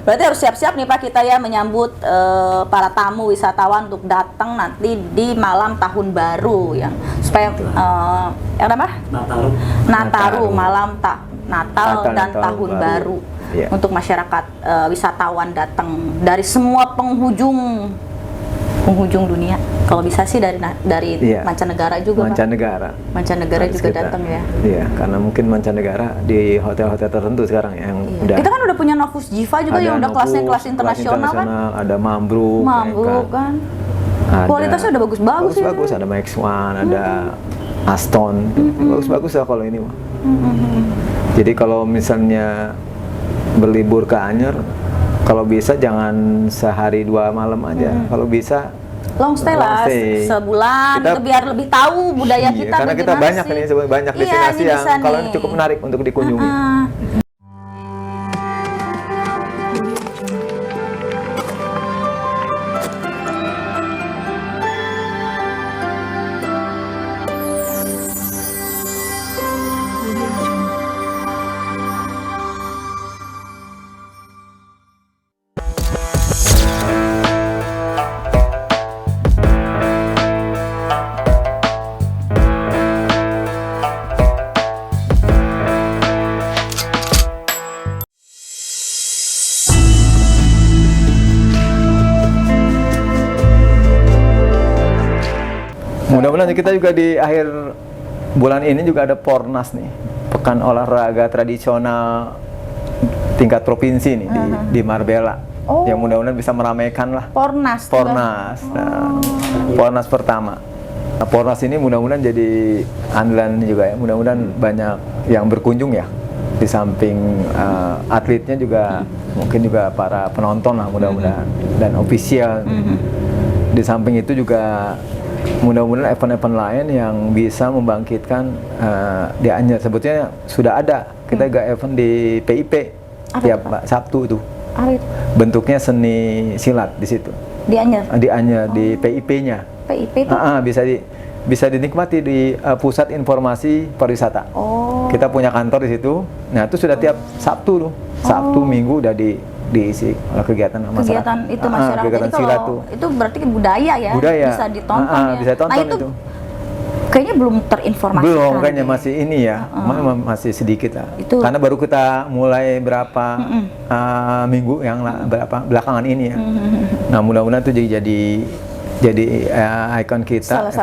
Berarti harus siap-siap nih Pak kita ya menyambut para tamu wisatawan untuk datang nanti di malam tahun baru yang supaya yang apa? Nataru malam Natal dan tahun baru. Yeah. Untuk masyarakat wisatawan datang dari semua penghujung dunia. Kalau bisa sih dari Iya. mancanegara juga, Mancanegara. Mancanegara juga datang ya. Iya, karena mungkin mancanegara di hotel-hotel tertentu sekarang yang Iya. udah. Kita kan udah punya Novus Jiva juga yang udah kelasnya kelas internasional kan. Ada Mambruk. Mambruk kan. Kualitasnya udah bagus-bagus ya. Bagus, ada Max One, ada Aston. Bagus-bagus lah kalau ini mah. Jadi kalau misalnya berlibur ke Anyer, kalau bisa jangan sehari 2 malam aja. Kalau bisa long stay lah, sebulan kita, biar lebih tahu budaya kita. Karena kita banyak nih, banyak destinasi yang kalau ini cukup menarik untuk dikunjungi. Mudah-mudahan kita juga di akhir bulan ini juga ada Pornas nih, pekan olahraga tradisional tingkat provinsi nih di Marbella. Yang mudah-mudahan bisa meramaikan lah. Pornas. Nah, Pornas pertama. Nah, Pornas ini mudah-mudahan jadi andalan juga ya. Mudah-mudahan banyak yang berkunjung ya. Di samping atletnya juga mungkin juga para penonton lah mudah-mudahan dan official. Di samping itu juga mudah-mudahan event-event lain yang bisa membangkitkan di Anyer. Sebetulnya sudah ada kita juga event di PIP tiap Sabtu itu. Bentuknya seni silat di situ. Di Anyer. Di Anyer di PIP-nya. PIP itu? Bisa dinikmati di Pusat Informasi Pariwisata. Kita punya kantor di situ. Nah itu sudah tiap Sabtu tuh. Sabtu Minggu udah diisi oleh kegiatan masyarakat. Itu masyarakat. Kegiatan jadi silat kalau itu berarti budaya ya. Bisa ditonton ya. Bisa tonton nah itu. Kayaknya belum terinformasikan. Belum, kayaknya masih ini ya, masih sedikit lah. Karena baru kita mulai berapa minggu yang belakangan ini ya. Nah mudah-mudahan itu jadi ikon kita, salah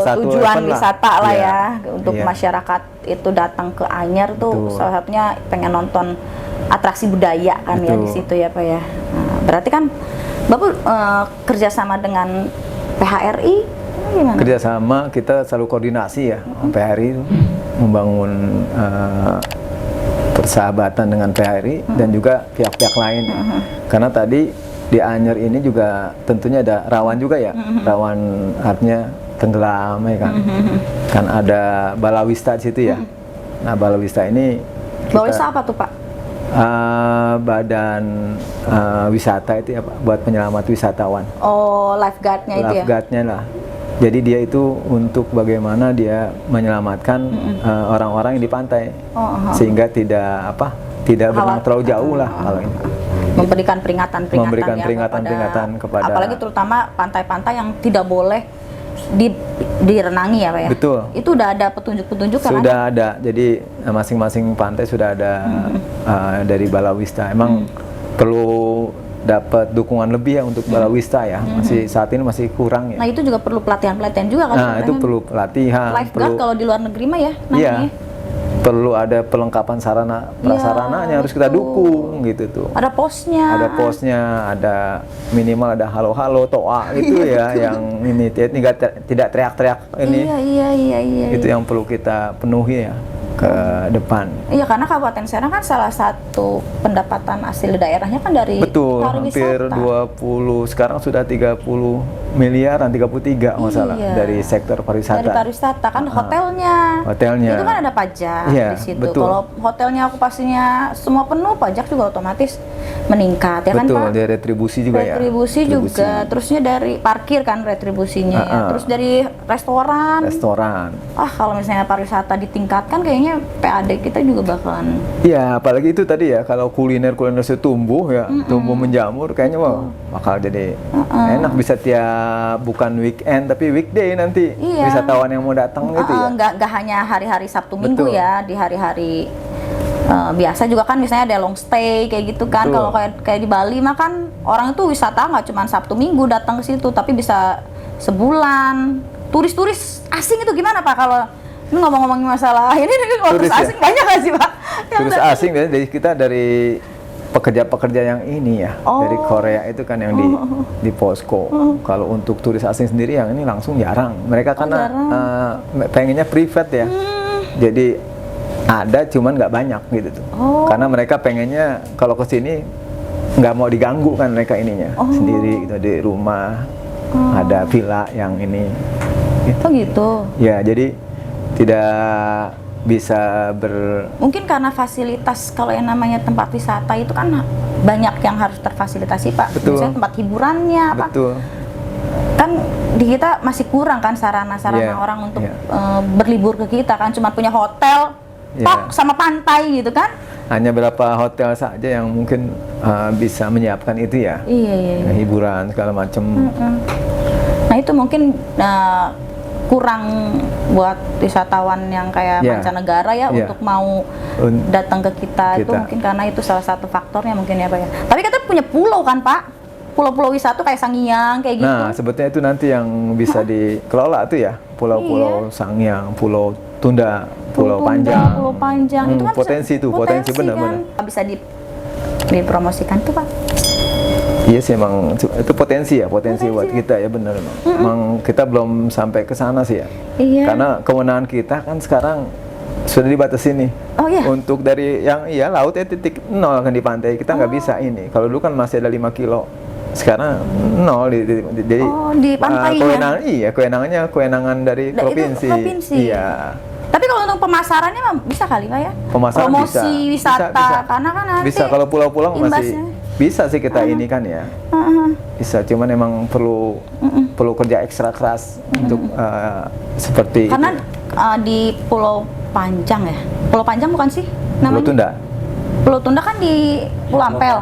satu tujuan wisata lah ya untuk masyarakat itu datang ke Anyer tuh salah satunya pengen nonton atraksi budaya kan ya di situ ya Pak ya. Nah, berarti kan Bapak kerjasama dengan PHRI gimana? Kerjasama kita selalu koordinasi ya PHRI itu membangun persahabatan dengan PHRI dan juga pihak-pihak lain. Karena tadi di Anyer ini juga tentunya ada rawan juga ya, rawan artinya tenggelam ya kan. Kan ada balawista di situ ya. Nah balawista ini balawista apa tuh Pak? Badan wisata itu ya Pak, buat penyelamat wisatawan. Lifeguard-nya itu ya? Lifeguard-nya lah. Jadi dia itu untuk bagaimana dia menyelamatkan orang-orang yang di pantai, sehingga tidak berenang terlalu jauh lah kalau ini. Memberikan peringatan kepada apalagi terutama pantai-pantai yang tidak boleh direnangi ya Pak ya? Betul. Itu udah ada petunjuk-petunjuk kan? Sudah ada. Jadi masing-masing pantai sudah ada dari balawista. Emang perlu dapat dukungan lebih ya untuk balawista ya. Saat ini masih kurang ya. Nah itu juga perlu pelatihan juga kan? Nah itu perlu pelatihan. Lifeguard kalau di luar negeri mah ya namanya. Iya. Perlu ada pelengkapan sarana prasarananya harus kita dukung gitu tuh. Ada posnya. Ada minimal ada halo-halo toa gitu ya yang ini tidak teriak-teriak ini. Iya. Itu yang perlu kita penuhi ya ke depan. Iya karena Kabupaten Serang kan salah satu pendapatan asli daerahnya kan dari hampir 20 sekarang sudah 30 miliar dan 33 masalah dari sektor pariwisata. Dari pariwisata kan hotelnya. Itu kan ada pajak di situ. Kalau hotelnya okupasinya semua penuh, pajak juga otomatis meningkat ya betul, kan Pak? Dari retribusi juga retribusi ya. juga, terusnya dari parkir kan retribusinya ya. Terus dari restoran. Kalau misalnya pariwisata ditingkatkan kayaknya PAD kita juga bakalan. Iya, apalagi itu tadi ya, kalau kuliner itu tumbuh ya, tumbuh menjamur, kayaknya wah bakal jadi enak, bisa tiap bukan weekend tapi weekday nanti wisatawan yang mau datang gitu ya. Nggak hanya hari-hari Sabtu Minggu ya, di hari-hari biasa juga kan misalnya ada long stay kayak gitu kan. Kalau kayak di Bali mah kan orang itu wisata nggak cuma Sabtu Minggu datang ke situ, tapi bisa sebulan. Turis-turis asing itu gimana Pak kalau ini ngomong-ngomongin masalah ini turis asing banyak nggak sih Pak? Turis asing dari kita dari pekerja-pekerja yang ini ya, dari Korea itu kan yang di posko. Kalau untuk turis asing sendiri yang ini langsung jarang. Mereka karena pengennya private ya. Jadi ada cuman nggak banyak gitu tuh. Karena mereka pengennya kalau ke sini nggak mau diganggu kan mereka ininya sendiri gitu, di rumah ada villa yang ini gitu. Gitu ya, jadi tidak bisa mungkin karena fasilitas, kalau yang namanya tempat wisata itu kan banyak yang harus terfasilitasi Pak. Misalnya tempat hiburannya kan di kita masih kurang kan sarana-sarana orang untuk berlibur ke kita kan, cuma punya hotel sama pantai gitu kan. Hanya berapa hotel saja yang mungkin bisa menyiapkan itu ya. Hiburan segala macam. Nah itu mungkin kurang buat wisatawan yang kayak mancanegara ya untuk mau datang ke kita. Itu mungkin karena itu salah satu faktornya mungkin ya Pak ya. Tapi kita punya pulau kan Pak, pulau-pulau wisata kayak Sangiang kayak gitu. Nah sebetulnya itu nanti yang bisa dikelola tuh ya, pulau-pulau Sangiang, Pulau Tunda, Pulau Panjang. Itu kan potensi benar-benar. Kan? Bisa dipromosikan tuh Pak. Iya sih, emang itu potensi buat kita ya, benar emang. Emang kita belum sampai ke sana sih ya. Karena kewenangan kita kan sekarang sudah dibatasi nih. Untuk dari yang laut ya titik nol kan di pantai kita nggak bisa ini. Kalau dulu kan masih ada 5 kilo. Sekarang nol jadi di pantainya. Kewenangan dari provinsi. Iya. Tapi kalau untuk pemasarannya bisa kali Pak ya? Pemasaran promosi wisata bisa. Karena kan nanti bisa, kalau pulau-pulau masih bisa sih kita ini kan ya. Bisa, cuman emang perlu kerja ekstra keras untuk seperti karena di Pulau Panjang ya? Pulau Panjang bukan sih namanya? Pulau Tunda. Pulau Tunda kan di Pulau Ampel.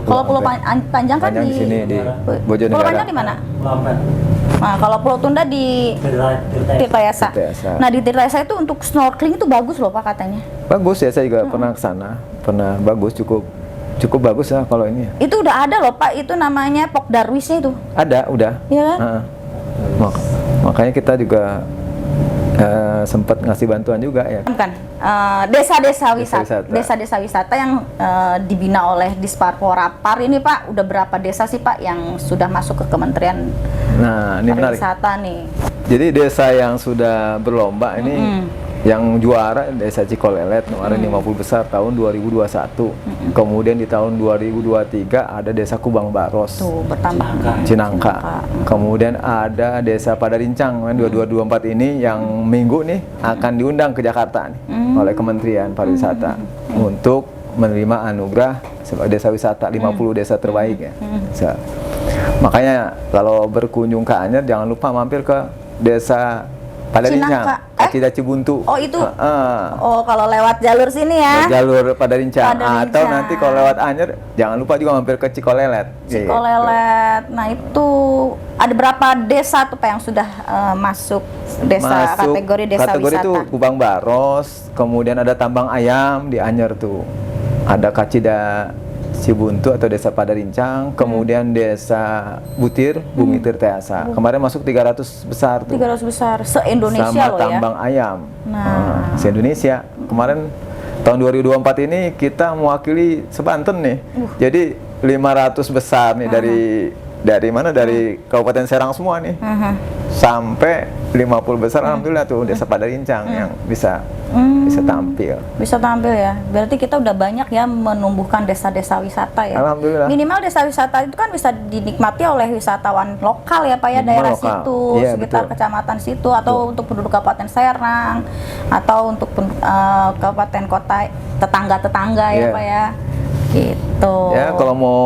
Kalau Pulau Panjang kan di sini di Bojonegara. Pulau Panjang di mana? Nah, kalau Pulau Tunda di Tirtayasa. Nah, di Tirtayasa itu untuk snorkeling itu bagus loh Pak katanya. Bagus ya, saya juga pernah ke sana. Pernah bagus, cukup bagus lah kalau ini. Itu udah ada loh Pak, itu namanya Pok Darwisnya itu. Ada, udah. Iya kan? Makanya kita juga sempat ngasih bantuan juga ya. Bukan, desa-desa wisata yang dibina oleh Disparporapar ini Pak, udah berapa desa sih Pak yang sudah masuk ke Kementerian Pariwisata nih? Jadi desa yang sudah berlomba ini yang juara Desa Cikolelet kemarin 50 besar tahun 2021. Kemudian di tahun 2023 ada Desa Kubang Baros. Tuh, bertambah. Cinangka. Kemudian ada Desa Padarincang 2224 ini yang minggu nih akan diundang ke Jakarta nih, oleh Kementerian Pariwisata untuk menerima anugerah sebagai desa wisata 50 desa terbaik ya. Makanya kalau berkunjung ke Anyer jangan lupa mampir ke Desa Padarincang, Kacida Cibuntu. Oh itu. Kalau lewat jalur sini ya. Jalur Padarincang. Atau nanti kalau lewat Anyer, jangan lupa juga mampir ke Cikolelet. Cikolelet. Nah itu ada berapa desa tuh Pak yang sudah masuk kategori desa kategori wisata? Itu Kubang Baros, kemudian ada Tambang Ayam di Anyer tuh. Ada Kacida Cibuntu atau Desa Padarincang, kemudian Desa Butir, Bumi Tirtayasa. Kemarin masuk 300 besar tuh. 300 besar se-Indonesia sama loh ya. Tambang Ayam. Se-Indonesia. Kemarin tahun 2024 ini kita mewakili se-Banten nih. Jadi 500 besar nih dari mana? Dari Kabupaten Serang semua nih. Sampai 50 besar alhamdulillah tuh Desa Padarincang yang bisa tampil. Bisa tampil ya. Berarti kita udah banyak ya menumbuhkan desa-desa wisata ya. Alhamdulillah. Minimal desa wisata itu kan bisa dinikmati oleh wisatawan lokal ya Pak ya, daerah situ, sekitar kecamatan situ, atau untuk penduduk Kabupaten Serang, atau untuk kabupaten kota tetangga-tetangga ya Pak ya. Gitu. Ya kalau mau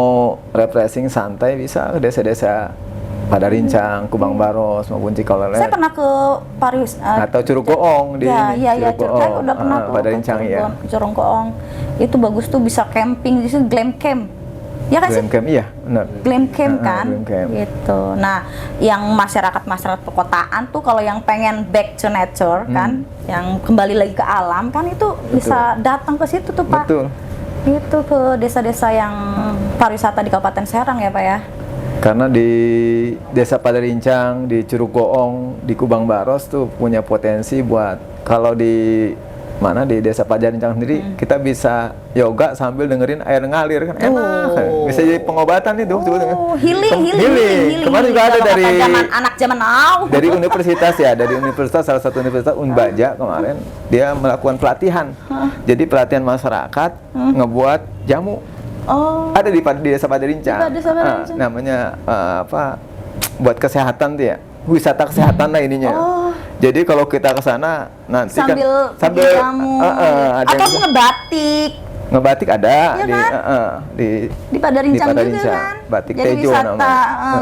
refreshing santai bisa ke desa-desa pada Rincang, Kubang Baros maupun Cikolele. Saya pernah ke atau Curug Goong di Iya, Curug saya udah pernah tuh pada ke Rincang ya. Curug Goong. Itu bagus tuh, bisa camping di situ, glam camp. Ya kan Glam sih? camp iya, benar. Glam camp kan? Glam camp. Gitu. Nah, yang masyarakat perkotaan tuh kalau yang pengen back to nature kan, yang kembali lagi ke alam kan, itu bisa datang ke situ tuh, Pak. Betul. Itu ke desa-desa yang pariwisata di Kabupaten Serang ya, Pak ya. Karena di Desa Padarincang, di Curug Goong, di Kubang Baros tuh punya potensi buat kalau di mana di Desa Padarincang sendiri kita bisa yoga sambil dengerin air ngalir kan enak. Bisa jadi pengobatan itu sebetulnya. Healing. Kemarin juga ada dari anak zaman now. Dari universitas ya, dari universitas salah satu universitas Unbaja kemarin dia melakukan pelatihan. Jadi pelatihan masyarakat ngebuat jamu. Ada di Desa Padarincang. Namanya buat kesehatan tuh ya, wisata kesehatan lah ininya. Jadi kalau kita ke sana nanti sambil jamu, atau ngebatik ada ya kan? Di Padarincang juga kan. Batik jadi Tejo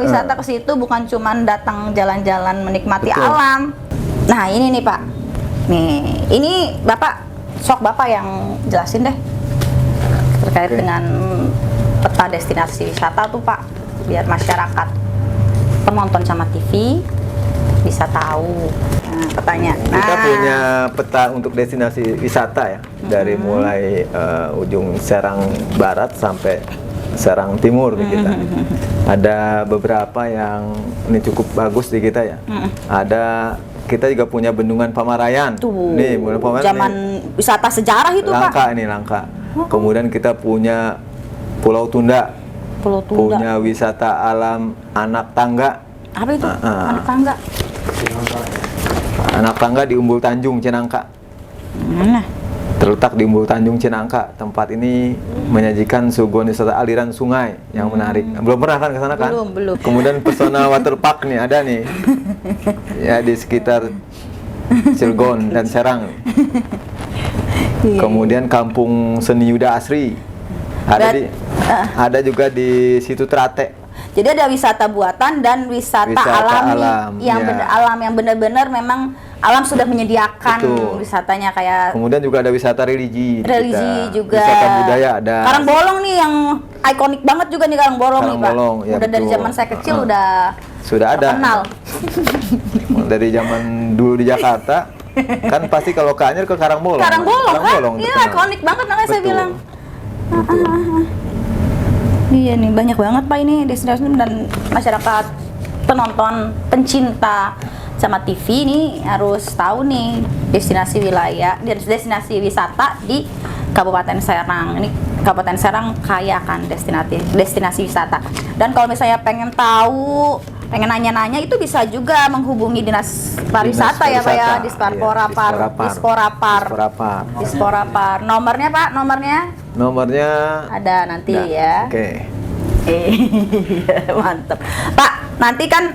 wisata ke situ bukan cuma datang jalan-jalan menikmati alam. Nah ini nih Pak, ini Bapak yang jelasin deh terkait dengan peta destinasi wisata tuh Pak, biar masyarakat penonton sama TV bisa tahu petanya. Kita punya peta untuk destinasi wisata ya, dari mulai ujung Serang Barat sampai Serang Timur di kita. Ada beberapa yang ini cukup bagus di kita ya. Ada kita juga punya Bendungan Pamarayan. Nih, Bendungan Pamarayan zaman wisata sejarah itu langka, Pak. Langka. Kemudian kita punya Pulau Tunda. Punya wisata alam anak tangga. Apa itu? Anak tangga. Anak tangga di Umbul Tanjung, Cinangka. Mana? Terletak di Umbul Tanjung, Cinangka. Tempat ini menyajikan suguhan wisata aliran sungai yang menarik. Belum pernah kan ke sana kan? Belum. Kemudian pesona waterpark nih ada nih. Ya di sekitar Cilegon dan Serang. Kemudian Kampung Seni Yuda Asri. Ada juga di situ Trate. Jadi ada wisata buatan dan wisata alam yang alam yang benar-benar memang alam sudah menyediakan. Betul. Wisatanya kayak. Kemudian juga ada wisata religi juga. Wisata budaya ada. Karangbolong nih yang ikonik banget juga nih Karangbolong nih Pak. Ya, udah dari zaman saya kecil udah ada. Kenal. Dari zaman dulu di Jakarta kan pasti kalau ke Anyer ke Karangbolong. Karangbolong kan? Iya, ikonik banget namanya. Betul. Saya bilang. Iya nih, banyak banget Pak ini destinasi, dan masyarakat penonton pencinta sama TV ini harus tahu nih destinasi wisata di Kabupaten Serang. Ini Kabupaten Serang kaya kan destinasi wisata. Dan kalau misalnya pengen tahu, pengen nanya-nanya, itu bisa juga menghubungi Dinas Pariwisata ya Pak ya, Disporapar. Nomornya Pak, Nomornya ada nanti ya. Oke. Mantap. Pak, nanti kan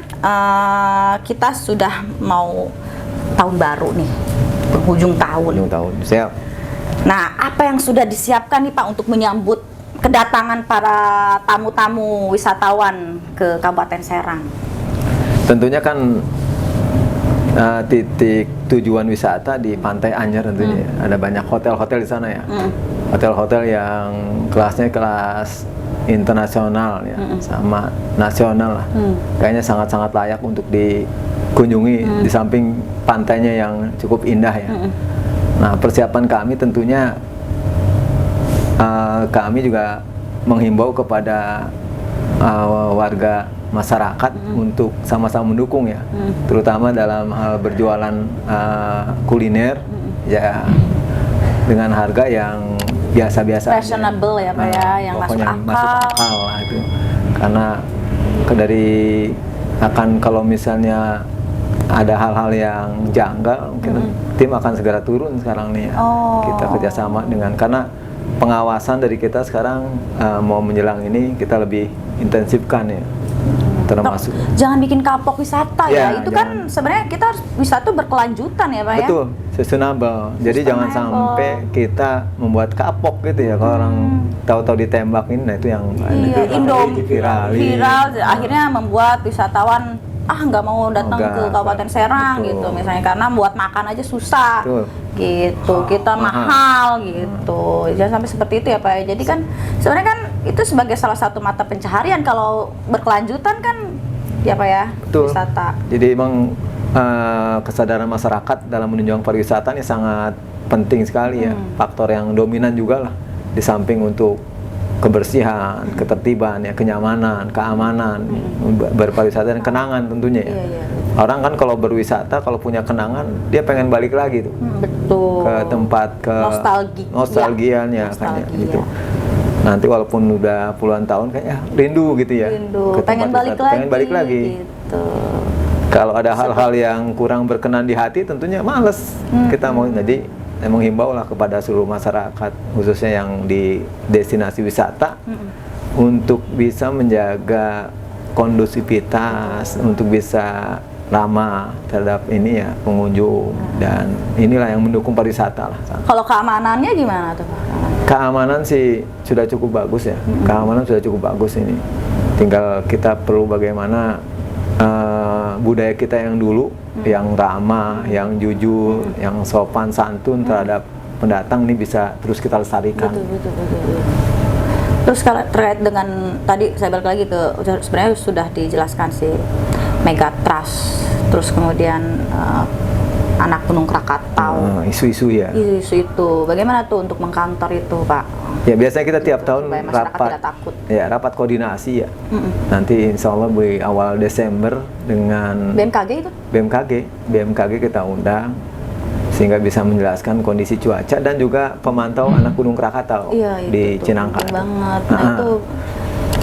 kita sudah mau tahun baru nih, penghujung tahun. Siap. Nah, apa yang sudah disiapkan nih Pak untuk menyambut kedatangan para tamu-tamu wisatawan ke Kabupaten Serang? Tentunya kan titik tujuan wisata di Pantai Anyer tentunya. Ada banyak hotel-hotel di sana ya. Hotel-hotel yang kelasnya kelas internasional ya, sama nasional lah. Kayaknya sangat-sangat layak untuk dikunjungi di samping pantainya yang cukup indah ya. Nah, persiapan kami tentunya kami juga menghimbau kepada warga masyarakat untuk sama-sama mendukung ya, terutama dalam hal berjualan kuliner ya, dengan harga yang biasa-biasa, fashionable ya Pak ya, yang masuk akal lah itu. Karena kalau misalnya ada hal-hal yang janggal, mungkin tim akan segera turun sekarang nih ya. Kita kerjasama karena pengawasan dari kita sekarang mau menjelang ini kita lebih intensifkan ya. termasuk. Jangan bikin kapok wisata ya. Itu jangan. kan sebenarnya kita harus wisata berkelanjutan ya Pak ya. Betul, sustainable. Jadi jangan sampai kita membuat kapok gitu ya. Kalau orang tahu-tahu ditembakin, nah itu yang viral. Akhirnya membuat wisatawan nggak mau datang ke Kabupaten Serang gitu misalnya, karena buat makan aja susah. Betul. Gitu, kita mahal gitu. Jangan sampai seperti itu ya Pak ya. Jadi kan sebenarnya kan itu sebagai salah satu mata pencaharian kalau berkelanjutan kan ya Pak ya. Betul. Wisata. Jadi emang kesadaran masyarakat dalam menunjang pariwisata ini sangat penting sekali ya. Faktor yang dominan juga lah, di samping untuk kebersihan, ketertiban, ya, kenyamanan, keamanan, berpariwisata dan kenangan tentunya ya. Orang kan kalau berwisata, kalau punya kenangan, dia pengen balik lagi tuh. Betul. Ke tempat, ke nostalgianya kan ya, gitu. Nanti walaupun udah puluhan tahun kayak rindu gitu ya. Rindu, pengen balik lagi. Gitu. Kalau ada hal-hal yang kurang berkenan di hati, tentunya males kita mau. Jadi menghimbau lah kepada seluruh masyarakat, khususnya yang di destinasi wisata, untuk bisa menjaga kondusivitas, untuk bisa ramah terhadap ini ya pengunjung, dan inilah yang mendukung pariwisata lah. Kalau keamanannya gimana tuh Pak? Keamanan sih sudah cukup bagus ya, keamanan sudah cukup bagus ini. Tinggal kita perlu bagaimana budaya kita yang dulu, yang ramah, yang jujur, yang sopan santun terhadap pendatang ini bisa terus kita lestarikan. Betul. Terus kalau terkait dengan tadi saya balik lagi ke, sebenarnya sudah dijelaskan sih Megatrust, terus kemudian anak Gunung Krakatau, isu-isu ya. Isu itu, bagaimana tuh untuk mengkantor itu Pak? Ya biasanya kita tiap tahun rapat koordinasi ya. Nanti insya Allah di awal Desember dengan BMKG itu? BMKG kita undang sehingga bisa menjelaskan kondisi cuaca dan juga pemantau anak Gunung Krakatau di Cinangka. Banget.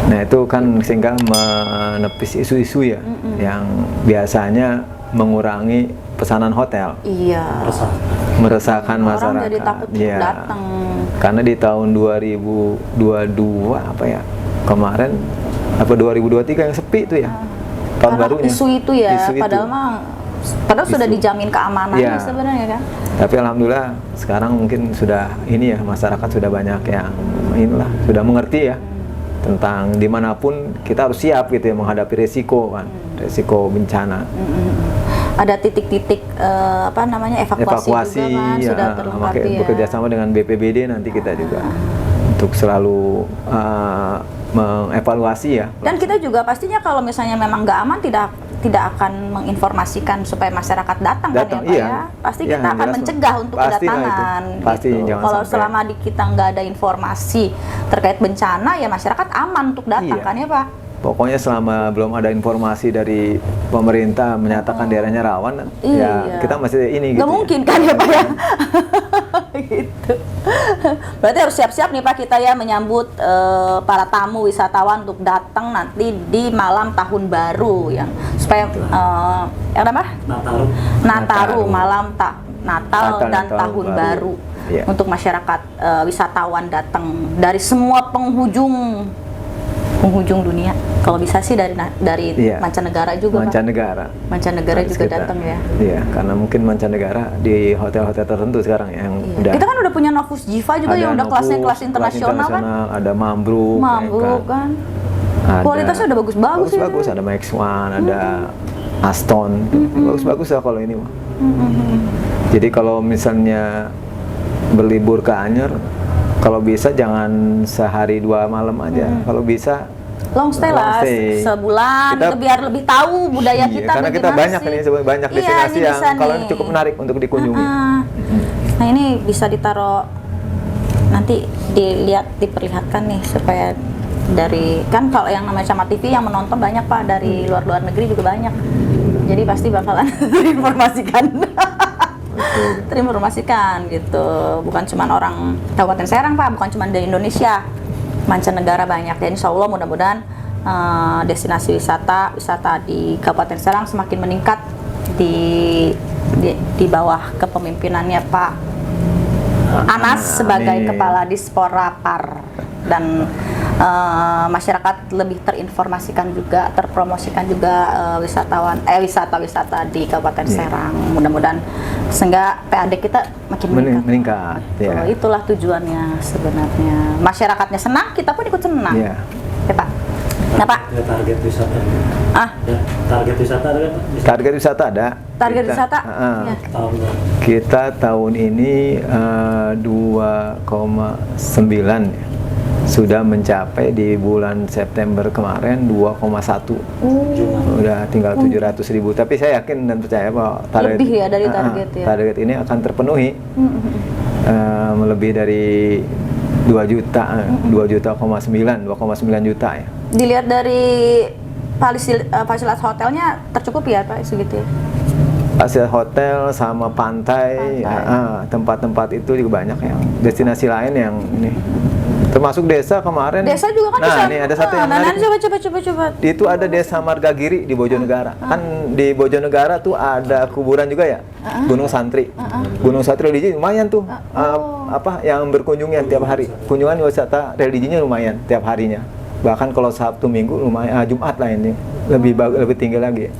Nah itu kan sehingga menepis isu-isu ya yang biasanya mengurangi pesanan hotel. Meresahkan masyarakat. Orang jadi takut datang. Karena di tahun 2022 kemarin 2023 yang sepi itu ya. Tahun barunya. Isu itu ya, padahal sudah dijamin keamanannya sebenarnya kan. Tapi alhamdulillah sekarang mungkin sudah ini ya, masyarakat sudah banyak yang inilah, sudah mengerti ya tentang dimanapun kita harus siap gitu ya menghadapi resiko kan, resiko bencana. Ada titik-titik evakuasi juga kan, sudah terlengkapi ya. Bekerja sama dengan BPBD nanti kita juga untuk selalu mengevaluasi ya. Dan kita juga pastinya kalau misalnya memang nggak aman tidak akan menginformasikan supaya masyarakat datang kan ya Pak ya. Pasti kita akan mencegah untuk kedatangan. Pasti gitu. Kalau selama kita nggak ada informasi terkait bencana ya masyarakat aman untuk datang kan ya Pak. Pokoknya selama belum ada informasi dari pemerintah menyatakan daerahnya rawan, ya kita masih ini gitu. Nggak mungkin kan ya Pak ya? Gitu. Berarti harus siap-siap nih Pak kita ya menyambut para tamu wisatawan untuk datang nanti di malam tahun baru yang supaya Nataru malam Natal dan tahun baru untuk masyarakat wisatawan datang dari semua penghujung dunia. Kalau bisa sih dari mancanegara juga. Mancanegara juga datang ya. Iya, karena mungkin mancanegara di hotel-hotel tertentu sekarang yang udah. Kita kan udah punya Novus Jiva juga yang udah kelas internasional kan. Ada Mambruk kan. Kualitasnya udah bagus-bagus ya. Bagus, ada Max One, ada Aston. Bagus-bagus ya kalau ini mah. Jadi kalau misalnya berlibur ke Anyer, kalau bisa jangan sehari 2 malam aja. Kalau bisa long stay lah, sebulan kita, biar lebih tahu budaya kita. Karena kita banyak destinasi yang kalau cukup menarik untuk dikunjungi. Nah ini bisa ditaruh, nanti diperlihatkan nih supaya dari kan kalau yang namanya Camat TV yang menonton banyak Pak dari luar negeri juga banyak. Jadi pasti bakalan terinformasikan gitu, bukan cuma orang Kabupaten Serang Pak, bukan cuma dari Indonesia, mancanegara banyak. Dan insya Allah mudah-mudahan destinasi wisata di Kabupaten Serang semakin meningkat di bawah kepemimpinannya Pak Anas sebagai Kepala Disporapar. dan masyarakat lebih terinformasikan juga, terpromosikan juga wisata-wisata di Kabupaten Serang. Mudah-mudahan sehingga PAD kita makin meningkat. Ya. Itulah tujuannya sebenarnya. Masyarakatnya senang, kita pun ikut senang. Ya, Pak. Nah, Pak. Target wisata. Target wisata ada kan? Target wisata ada. Target wisata. Ya. Kita tahun ini 2,9 ya. Sudah mencapai di bulan September kemarin 2,1. Udah tinggal 700.000. Tapi saya yakin dan percaya bahwa target lebih ya dari target target ini akan terpenuhi. Lebih dari 2 juta, 2,9 juta ya. Dilihat dari fasilitas hotelnya tercukupi ya Pak, segitu ya? Fasilitas hotel sama pantai. Tempat-tempat itu juga banyak yang destinasi lain yang ini. Termasuk desa kemarin. Desa juga kan Nah, ini ada satu yang menarik. Coba. Itu ada desa Margagiri di Bojonegara. Kan di Bojonegara tuh ada kuburan juga ya. Gunung Santri. Gunung Santri religi lumayan tuh. Yang berkunjungnya tiap hari. Kunjungan wisata religinya lumayan tiap harinya. Bahkan kalau Sabtu Minggu lumayan, Jumat lah ini lebih tinggi lagi.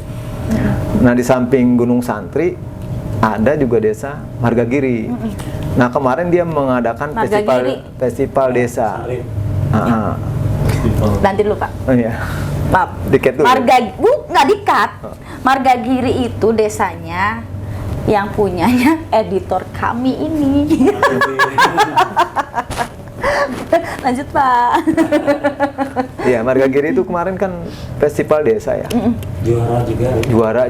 Nah, di samping Gunung Santri ada juga desa Margagiri. Nah, kemarin dia mengadakan festival desa. Nanti dulu Pak. Oh iya. Maaf. Diket dulu. Nggak dikat. Margagiri itu desanya yang punyanya editor kami ini. Lanjut Pak. Iya, Margagiri itu kemarin kan festival desa ya. Juara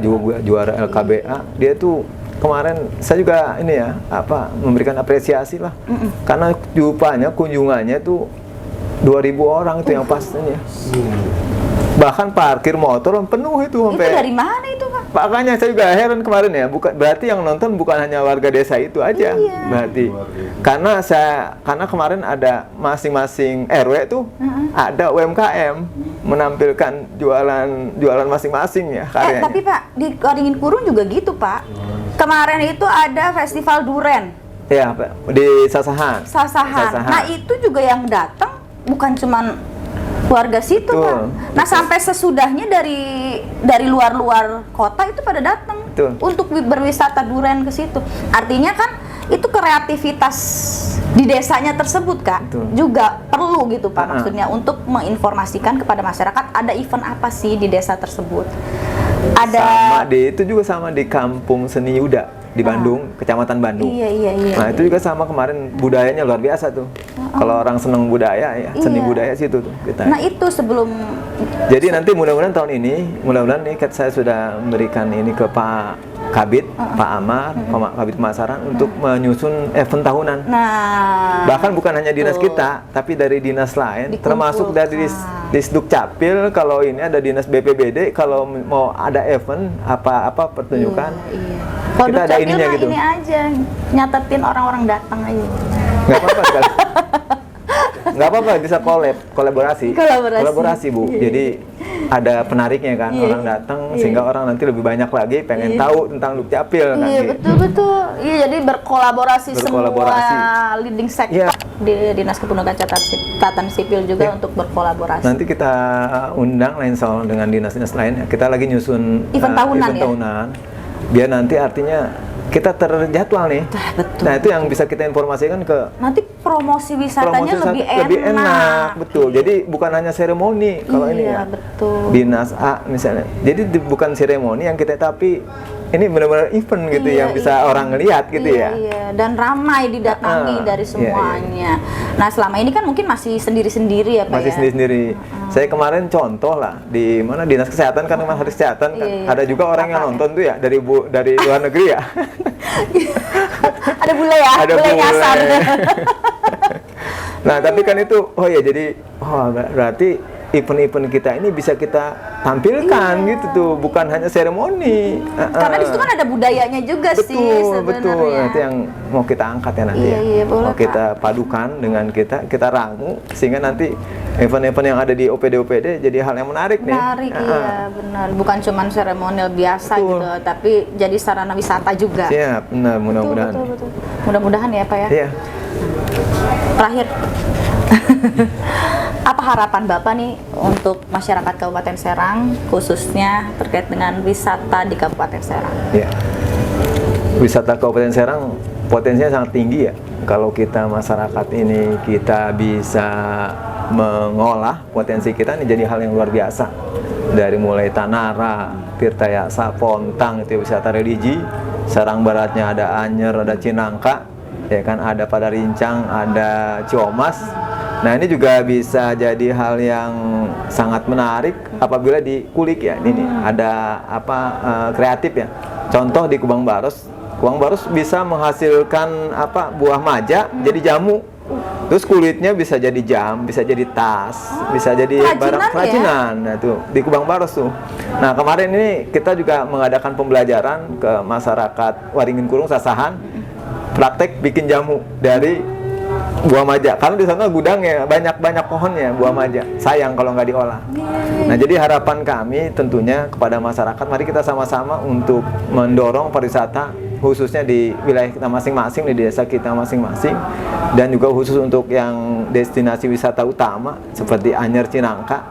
LKBA. Dia tuh kemarin saya juga ini ya memberikan apresiasi lah. Karena rupanya kunjungannya tuh 2.000 orang itu yang pastinya. Bahkan parkir motor penuh itu sampai. Itu dari mana itu Pak? Makanya saya juga heran kemarin ya, berarti yang nonton bukan hanya warga desa itu aja. Iya. Berarti karena kemarin ada masing-masing RW tuh ada UMKM menampilkan jualan masing-masing ya karyanya. Tapi Pak, di Waringin Kurung juga gitu Pak. Kemarin itu ada festival duren. Iya, di Sasahan. Nah, itu juga yang datang bukan cuman warga situ Pak. Nah, sampai sesudahnya dari luar kota itu pada datang untuk berwisata duren ke situ. Artinya kan itu kreativitas di desanya tersebut Kak. Juga perlu gitu Pak, maksudnya untuk menginformasikan kepada masyarakat ada event apa sih di desa tersebut. Itu juga sama di Kampung Seni Yuda di Bandung, Kecamatan Bandung. Iya. Nah, itu juga sama kemarin, budayanya luar biasa tuh. Kalau orang seneng budaya ya, seni budaya situ tuh kita. Nah, itu sebelum. Jadi nanti mudah-mudahan tahun ini, nih saya sudah memberikan ini ke Pak Kabid, Pak Amar, Pak Kabid Pemasaran untuk menyusun event tahunan. Nah, bahkan bukan hanya dinas kita, tapi dari dinas lain, termasuk dari Disduk Capil. Kalau ini ada dinas BPBD, kalau mau ada event apa pertunjukan, kita ada ininya gitu. Ini aja nyatetin orang-orang datang aja. Nggak apa-apa sekali. Nggak apa-apa, bisa kolaborasi Bu. Jadi ada penariknya kan, orang datang sehingga orang nanti lebbi banyak lagi pengen tahu tentang Dukcapil kan. Iya, betul. Iya, jadi berkolaborasi semua leading sector di Dinas Kependudukan Catatan Sipil juga untuk berkolaborasi. Nanti kita undang lain soal dengan dinas-dinas lain. Kita lagi nyusun event tahunan. Biar nanti artinya kita terjadwal nih. Betul. Nah, itu yang bisa kita informasikan ke. Nanti promosi wisatanya lebih enak. Betul. Jadi bukan hanya seremoni kalau ini ya. Betul. Dinas A misalnya. Jadi bukan seremoni yang kita, tapi ini benar-benar event gitu yang bisa orang ngelihat gitu ya. Iya, dan ramai didatangi dari semuanya. Nah, selama ini kan mungkin masih sendiri-sendiri ya Pak. Masih sendiri-sendiri. Saya kemarin contoh lah di mana Dinas Kesehatan kan memang harus kesehatan kan. Ada juga orang yang nonton tuh ya dari luar negeri ya. Ada bule ya, bule nyasar. Nah, tapi kan itu jadi berarti event-event kita ini bisa kita tampilkan gitu tuh, bukan hanya seremoni. Karena di situ kan ada budayanya juga sih sebenarnya. Betul. Itu yang mau kita angkat ya nanti boleh, mau kita padukan dengan kita ramu sehingga nanti event-event yang ada di OPD jadi hal yang menarik nih. Iya, benar. Bukan cuma seremonial biasa gitu, tapi jadi sarana wisata juga. Iya, benar, mudah-mudahan. Betul. Mudah-mudahan ya Pak ya. Iya. Terakhir, Apa harapan Bapak nih untuk masyarakat Kabupaten Serang, khususnya terkait dengan wisata di Kabupaten Serang? Ya. Wisata Kabupaten Serang potensinya sangat tinggi ya. Kalau kita masyarakat ini kita bisa mengolah potensi kita ini jadi hal yang luar biasa. Dari mulai Tanara, Tirtayasa, Pontang itu wisata religi, Serang Baratnya ada Anyer, ada Cinangka, ya kan, ada Padarincang, ada Ciomas. Nah ini juga bisa jadi hal yang sangat menarik apabila dikulik ya. Ini ada apa kreatif ya. Contoh di Kubang Baros bisa menghasilkan apa buah maja jadi jamu. Terus kulitnya bisa jadi jam, bisa jadi tas, bisa jadi barang kerajinan. Nah tuh di Kubang Baros tuh. Nah kemarin ini kita juga mengadakan pembelajaran ke masyarakat Waringin Kurung Sasahan, praktek bikin jamu dari buah maja, karena di sana gudangnya banyak pohonnya buah maja, sayang kalau nggak diolah. Nah jadi harapan kami tentunya kepada masyarakat, mari kita sama-sama untuk mendorong pariwisata khususnya di wilayah kita masing-masing, di desa kita masing-masing, dan juga khusus untuk yang destinasi wisata utama seperti Anyer, Cinangka,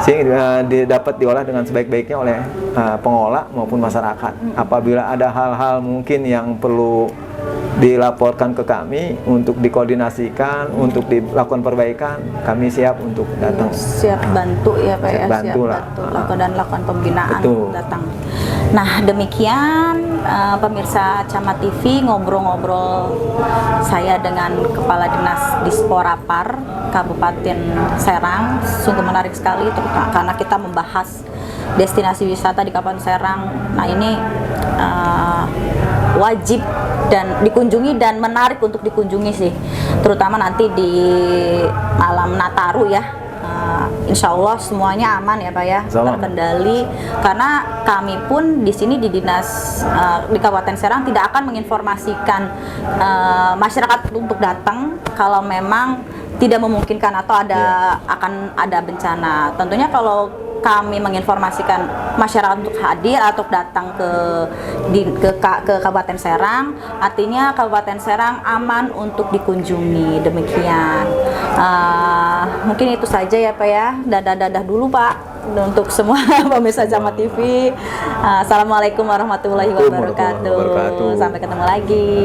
sehingga dapat diolah dengan sebaik-baiknya oleh pengolah maupun masyarakat. Apabila ada hal-hal mungkin yang perlu dilaporkan ke kami untuk dikoordinasikan, untuk dilakukan perbaikan, kami siap untuk datang. Siap bantu ya Pak ya, siap bantu lakukan pembinaan. Betul. Datang. Nah demikian pemirsa Camat TV, ngobrol-ngobrol saya dengan Kepala Dinas Disporapar Kabupaten Serang. Sungguh menarik sekali terutama karena kita membahas destinasi wisata di Kabupaten Serang. Nah ini wajib dan dikunjungi dan menarik untuk dikunjungi sih, terutama nanti di malam Nataru ya. Insya Allah semuanya aman ya Pak ya, terkendali, karena kami pun di sini di dinas di Kabupaten Serang tidak akan menginformasikan masyarakat untuk datang kalau memang tidak memungkinkan atau akan ada bencana. Tentunya kalau kami menginformasikan masyarakat untuk hadir atau datang ke Kabupaten Serang, artinya Kabupaten Serang aman untuk dikunjungi. Demikian. Mungkin itu saja ya Pak ya. Dadah dulu Pak untuk semua pemirsa Camat TV. Assalamualaikum warahmatullahi wabarakatuh. Sampai ketemu lagi.